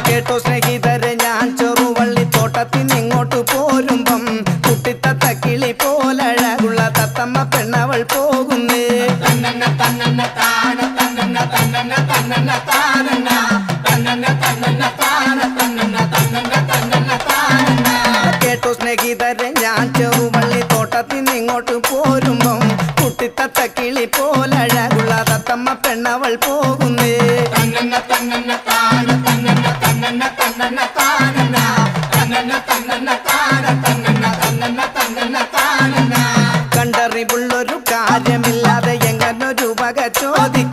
കേട്ടോ സ്നേഹിതരെ, ഞാൻ ചെറുവള്ളിത്തോട്ടത്തിനിങ്ങോട്ടു പോരുമ്പം കുട്ടിത്തത്ത കിളി പോലഴകുള്ള തത്തമ്മ പെണ്ണവൾ പോകുന്നേ. കേട്ടോ സ്നേഹിതരെ, ഞാൻ ചെറുവള്ളിത്തോട്ടത്തിനിങ്ങോട്ടു പോരുമ്പം കുട്ടിത്തത്ത കിളി പോലഴകുള്ള തത്തമ്മ പെണ്ണവൾ പോകുന്നേ. കണ്ടറിവുള്ളൊരു കാര്യമില്ലാതെ എങ്ങനൊരു വക ചോദിക്കും